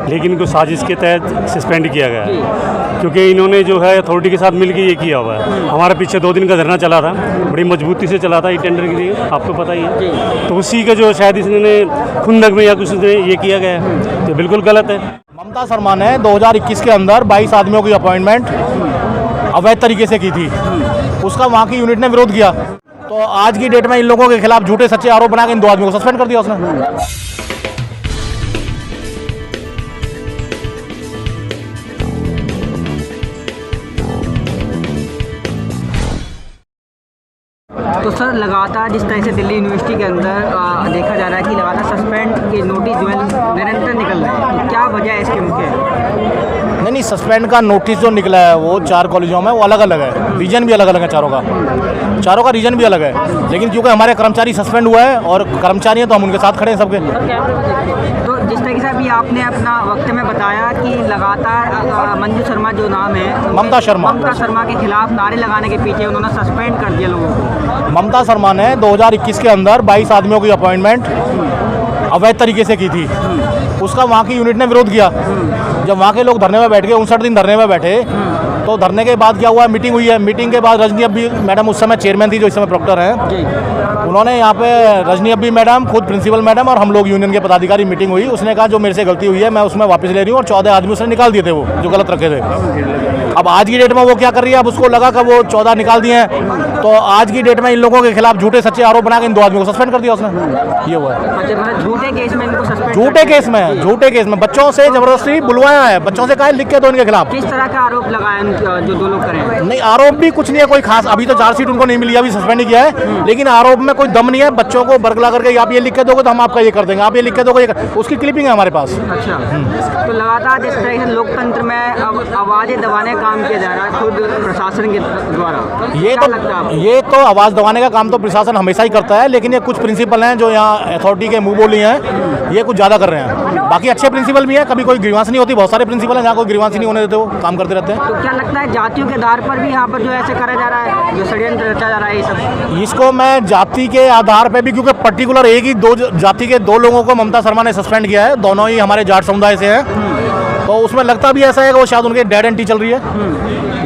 लेकिन इनको साजिश के तहत सस्पेंड किया गया है, क्योंकि इन्होंने जो है अथॉरिटी के साथ मिलकर ये किया हुआ है। हमारे पीछे 2 दिन का धरना चला था, बड़ी मजबूती से चला था ये टेंडर के लिए, आपको पता ही है। तो उसी का जो शायद इसने खुंदक में या कुछ ने ये किया गया है, तो बिल्कुल गलत है। ममता शर्मा ने 2021 के अंदर 22 आदमियों की अपॉइंटमेंट अवैध तरीके से की थी, उसका वहाँ की यूनिट ने विरोध किया। तो आज की डेट में इन लोगों के खिलाफ झूठे सच्चे आरोप बना के इन 2 आदमियों को सस्पेंड कर दिया उसने। तो सर, लगातार जिस तरह से दिल्ली यूनिवर्सिटी के अंदर देखा जा रहा है कि लगातार सस्पेंड के नोटिस जो है निरंतर निकल रहे हैं, तो क्या वजह है इसके मुख्य? नहीं, सस्पेंड का नोटिस जो निकला है वो 4 कॉलेजों में, वो अलग अलग है, रीजन भी अलग अलग है, चारों का रीजन भी अलग है। लेकिन क्योंकि हमारे कर्मचारी सस्पेंड हुआ है और कर्मचारी हैं तो हम उनके साथ खड़े हैं सबके। तो जिस तरीके से अभी आपने अपना वक्त में बताया कि लगातार मंजू शर्मा जो नाम है, ममता शर्मा के खिलाफ नारे लगाने के पीछे उन्होंने सस्पेंड कर दिया लोगों को। ममता शर्मा ने 2021 के अंदर 22 आदमियों की अपॉइंटमेंट अवैध तरीके से की थी, उसका वहाँ की यूनिट ने विरोध किया। जब वहाँ के लोग धरने में बैठ गए, 59 दिन धरने में बैठे, तो धरने के बाद क्या हुआ, मीटिंग हुई है। मीटिंग के बाद रजनी अब्बी मैडम उस समय चेयरमैन थी, जो इस समय प्रॉक्टर हैं, उन्होंने यहाँ पे रजनी अब्बी मैडम, खुद प्रिंसिपल मैडम और हम लोग यूनियन के पदाधिकारी मीटिंग हुई। उसने कहा जो मेरे से गलती हुई है मैं उसमें वापस ले रही हूँ, और 14 आदमी उसने निकाल दिए थे वो जो गलत रखे थे। अब आज की डेट में वो क्या कर रही है, अब उसको लगा कि वो 14 निकाल दिए हैं, तो आज की डेट में इन लोगों के खिलाफ झूठे सच्चे आरोप बना के इन 2 आदमियों को सस्पेंड कर दिया उसने। ये हुआ है झूठे केस में इनको सस्पेंड, झूठे केस में बच्चों से जबरदस्ती बुलवाया है, बच्चों से कहा लिख के दो इनके खिलाफ। किस तरह का आरोप लगाया जो 2 लोग करें? नहीं, आरोप भी कुछ नहीं है कोई खास, अभी तो चार्जशीट उनको नहीं मिली, अभी सस्पेंड किया है, लेकिन आरोप में कोई दम नहीं है। बच्चों को बरगला करके आप ये लिख के दोगे तो हम आपका ये कर देंगे, आप ये लिख के दोगे, उसकी क्लिपिंग है हमारे पास। अच्छा, तो लगातार जिस तरह से लोकतंत्र में अब आवाज़ें दबाने का काम किया जा रहा है खुद प्रशासन के द्वारा, ये तो आवाज़ दबाने का काम तो प्रशासन हमेशा ही करता है, लेकिन ये कुछ प्रिंसिपल हैं जो यहाँ अथॉरिटी के मुंह बोली हैं, ये कुछ ज़्यादा कर रहे हैं। बाकी अच्छे प्रिंसिपल भी हैं, कभी कोई ग्रीवांस नहीं होती, बहुत सारे प्रिंसिपल हैं जहाँ कोई ग्रीवांस नहीं होने देते, वो काम करते रहते हैं। तो क्या लगता है जातियों के आधार पर भी यहाँ पर जो ऐसे करा जा रहा है, जो षड्यंत्र रचा जा रहा है, ये सब? इसको मैं जाति के आधार पे भी, क्योंकि पर्टिकुलर एक ही 2 जाति के 2 लोगों को ममता शर्मा ने सस्पेंड किया है, दोनों ही हमारे जाट समुदाय से हैं, तो उसमें लगता भी ऐसा है कि वो शायद उनके डेड एंटी चल रही है,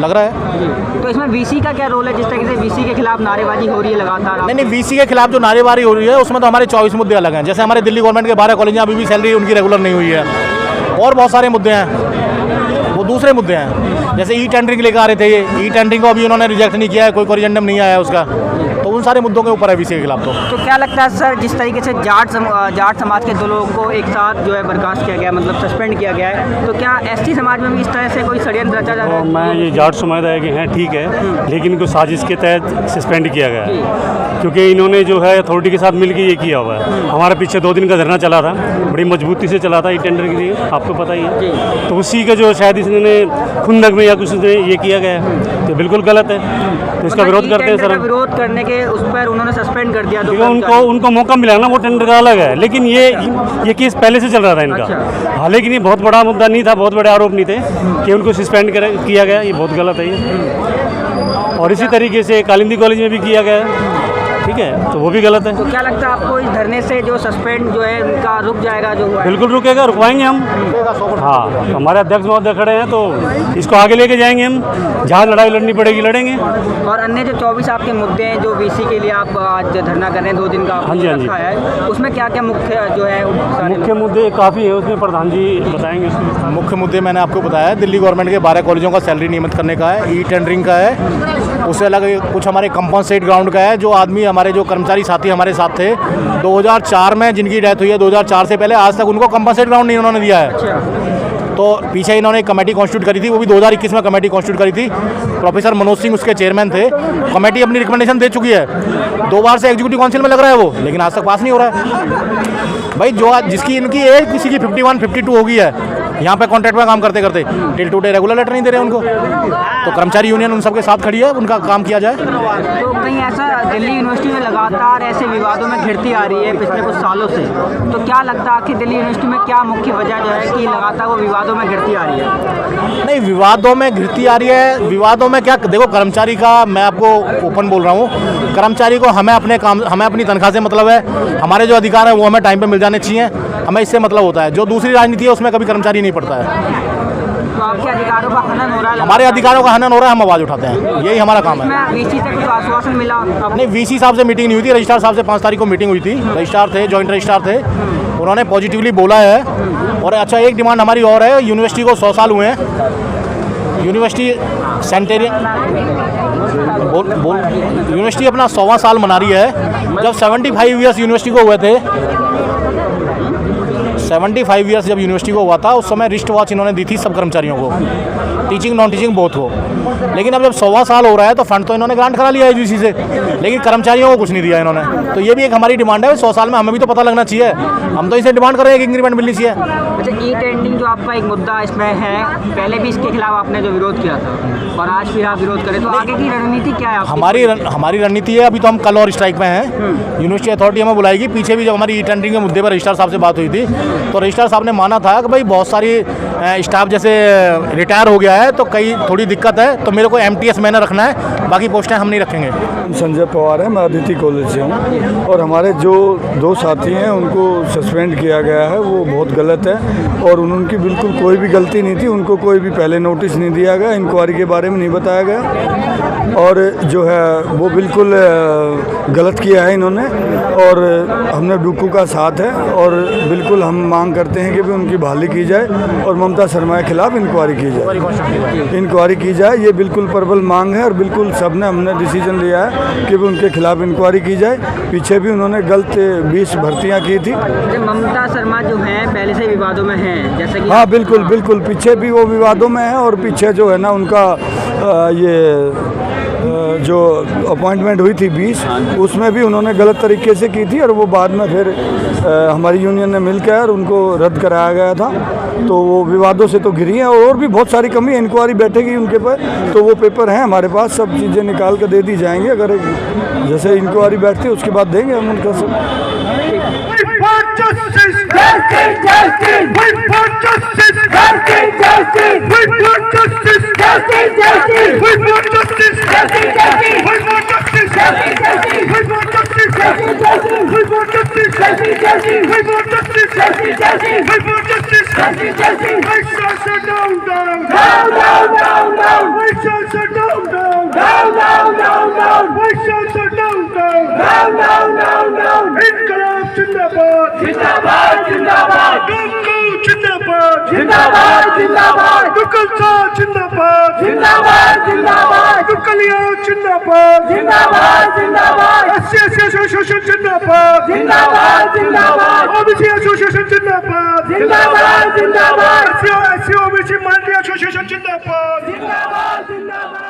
लग रहा है। तो इसमें वीसी का क्या रोल है, जिस तरीके से वीसी के खिलाफ नारेबाजी हो रही है लगातार? नहीं, वीसी के खिलाफ जो नारेबाजी हो रही है उसमें तो हमारे 24 मुद्दे अलग हैं। जैसे हमारे दिल्ली गवर्नमेंट के 12 कॉलेज अभी भी सैलरी उनकी रेगुलर नहीं हुई है, और बहुत सारे मुद्दे हैं, वो दूसरे मुद्दे हैं। जैसे ई टेंडरिंग लेकर आ रहे थे, ये ई टेंडरिंग को अभी उन्होंने रिजेक्ट नहीं किया है, कोई कोरिजेंडम नहीं आया है उसका, तो उन सारे मुद्दों के ऊपर है वीसी के खिलाफ। तो क्या लगता है सर, जिस तरीके से जाट समाज के 2 लोगों को एक साथ जो है बर्खास्त किया गया, मतलब सस्पेंड किया गया है, तो क्या एसटी समाज में भी इस तरह से कोई षड्यंत्र रचा जा रहा है? मैं ये जाट समुदाय के हैं, ठीक है, लेकिन इनको साजिश के तहत सस्पेंड किया गया है, क्योंकि इन्होंने जो है अथॉरिटी के साथ मिलकर ये किया हुआ है। हमारे पीछे 2 दिन का धरना चला था, बड़ी मजबूती से चला था ये टेंडर के लिए, आपको पता ही है। तो उसी का जो शायद इसने खुंदक में या कुछ ने ये किया गया है, तो बिल्कुल गलत है, तो इसका विरोध करते हैं सर। विरोध करने के उस पर उन्होंने सस्पेंड कर दिया, तो उनको मौका मिला ना, वो टेंडर का अलग है, लेकिन ये केस पहले से चल रहा था इनका। हालांकि नहीं, बहुत बड़ा मुद्दा नहीं था, बहुत बड़े आरोप नहीं थे कि उनको सस्पेंड किया गया, ये बहुत गलत है ये। और इसी तरीके से कालिंदी कॉलेज में भी किया गया है, ठीक है, तो वो भी गलत है। तो क्या लगता है आपको इस धरने से जो सस्पेंड जो है उनका रुक जाएगा? जो हुआ बिल्कुल रुकेगा, रुकवाएंगे हम। हाँ, तो हमारे अध्यक्ष महोदय खड़े हैं, तो इसको आगे लेके जाएंगे हम, जहाँ लड़ाई लड़नी पड़ेगी लड़ेंगे। और अन्य जो 24 आपके मुद्दे हैं, जो वीसी के लिए आप आज धरना कर रहे हैं, 2 दिन का रखा है, उसमें क्या क्या मुख्य जो है मुख्य मुद्दे काफ़ी है, उसमें प्रधान जी बताएंगे। मुख्य मुद्दे मैंने आपको बताया, दिल्ली गवर्नमेंट के 12 कॉलेजों का सैलरी नियमित करने का है, ई टेंडरिंग का है, उससे अलग कुछ हमारे कंपनसेट ग्राउंड का है। जो आदमी हमारे जो कर्मचारी साथी हमारे साथ थे 2004 में, जिनकी डेथ हुई है 2004 से पहले, आज तक उनको कंपनसेट ग्राउंड नहीं उन्होंने दिया है। तो पीछे इन्होंने एक कमेटी कॉन्स्टिट्यूट करी थी, वो भी 2021 में कमेटी कॉन्स्टिट्यूट करी थी, प्रोफेसर मनोज सिंह उसके चेयरमैन थे। कमेटी अपनी रिकमेंडेशन दे चुकी है, 2 बार से एग्जीक्यूटिव काउंसिल में लग रहा है वो, लेकिन आज तक पास नहीं हो रहा है। भाई जो जिसकी इनकी एज किसी की 51, 52 हो गई है, यहाँ पे कॉन्ट्रैक्ट में काम करते करते, टिल टुडे रेगुलर लेटर नहीं दे रहे उनको, तो कर्मचारी यूनियन उन सबके साथ खड़ी है, उनका काम किया जाए। तो कहीं ऐसा दिल्ली यूनिवर्सिटी में लगातार ऐसे विवादों में घिरती आ रही है पिछले कुछ सालों से, तो क्या लगता है कि दिल्ली यूनिवर्सिटी में क्या मुख्य वजह जो है कि लगातार वो विवादों में घिरती आ रही है? नहीं, विवादों में घिरती आ रही है, विवादों में क्या, देखो कर्मचारी का, मैं आपको ओपन बोल रहा हूँ, कर्मचारी को हमें अपने काम, हमें अपनी तनख्वाह से मतलब है, हमारे जो अधिकार है वो हमें टाइम पे मिल जाने चाहिए। हमें इससे मतलब होता है। जो दूसरी राजनीति है उसमें कभी कर्मचारी नहीं पड़ता है। तो आपके अधिकारों का हनन हो रहा है? हमारे अधिकारों का हनन हो रहा है, हम आवाज़ उठाते हैं, यही हमारा काम है। इसमें वीसी से कुछ आश्वासन मिला? नहीं, वीसी साहब से मीटिंग नहीं हुई थी, रजिस्ट्रार साहब से 5 तारीख को मीटिंग हुई थी। रजिस्ट्रार थे, जॉइंट रजिस्ट्रार थे, उन्होंने पॉजिटिवली बोला है। और अच्छा, एक डिमांड हमारी और है, यूनिवर्सिटी को 100 साल हुए हैं, यूनिवर्सिटी सेंटेरियन यूनिवर्सिटी अपना 100वां साल मना रही है। जब 75 ईयर्स यूनिवर्सिटी को हुए थे, 75 ईयर्स जब यूनिवर्सिटी को हुआ था, उस समय रिस्ट वॉच इन्होंने दी थी सब कर्मचारियों को, टीचिंग नॉन टीचिंग बोथ हो। लेकिन अब जब 100वां साल हो रहा है तो फंड तो इन्होंने ग्रांट करा लिया है यूजीसी से, लेकिन कर्मचारियों को कुछ नहीं दिया इन्होंने। तो ये भी एक हमारी डिमांड है, 100 साल में हमें भी तो पता लगना चाहिए। हम तो इसे डिमांड कर रहे हैं कि इंक्रीमेंट मिलनी चाहिए। अच्छा, ई टेंडरिंग जो आपका एक मुद्दा इसमें है, पहले भी इसके खिलाफ आपने जो विरोध किया था और आज भी आप विरोध करें, तो आगे की रणनीति क्या है आपकी? हमारी रणनीति है, अभी तो हम कल और स्ट्राइक में हैं। यूनिवर्सिटी अथॉरिटी हमें बुलाएगी। पीछे भी जब हमारी ई टेंडरिंग के मुद्दे पर रजिस्ट्रार साहब से बात हुई थी, तो रजिस्ट्रार साहब ने माना था कि भाई बहुत सारी स्टाफ जैसे रिटायर हो गया है तो कई थोड़ी दिक्कत है, तो मेरे को MTS मैंने रखना है, बाकी पोस्टें हम नहीं रखेंगे। संजय पवार है, मैं अदिति कॉलेज से हूँ। और हमारे जो 2 साथी हैं उनको सस्पेंड किया गया है, वो बहुत गलत है। और उनकी बिल्कुल कोई भी गलती नहीं थी, उनको कोई भी पहले नोटिस नहीं दिया गया, इंक्वायरी के बारे में नहीं बताया गया, और जो है वो बिल्कुल गलत किया है इन्होंने। और हमने डुक्कू का साथ है, और बिल्कुल हम मांग करते हैं कि भी उनकी बहाली की जाए और ममता शर्मा के खिलाफ इंक्वायरी की जाए। ये बिल्कुल प्रबल मांग है, और बिल्कुल सबने हमने डिसीजन लिया है कि भी उनके खिलाफ इंक्वायरी की जाए। पीछे भी उन्होंने गलत 20 भर्तियाँ की थी। ममता शर्मा जो है पहले से विवादों में हैं, जैसे कि हाँ, बिल्कुल पीछे भी वो विवादों में है। और पीछे जो है ना उनका जो अपॉइंटमेंट हुई थी 20, उसमें भी उन्होंने गलत तरीके से की थी, और वो बाद में फिर हमारी यूनियन ने मिलकर उनको रद्द कराया गया था। तो वो विवादों से तो घिरी हैं, और भी बहुत सारी कमी है। इंक्वायरी बैठेगी उनके पर, तो वो पेपर हैं हमारे पास, सब चीज़ें निकाल कर दे दी जाएंगी। अगर जैसे इंक्वायरी बैठती है उसके बाद देंगे हम उनका सब। जिंदाबाद जिंदाबाद जिंदाबाद जिंदाबाद जिंदाबाद दुकलसा जिंदाबाद जिंदाबाद जिंदाबाद दुकलिया जिंदाबाद जिंदाबाद जिंदाबाद एससी एसोसिएशन जिंदाबाद जिंदाबाद जिंदाबाद ओबीसी एसोसिएशन जिंदाबाद जिंदाबाद जिंदाबाद एससी ओबीसी माइनॉरिटी एसोसिएशन जिंदाबाद जिंदाबाद जिंदाबाद।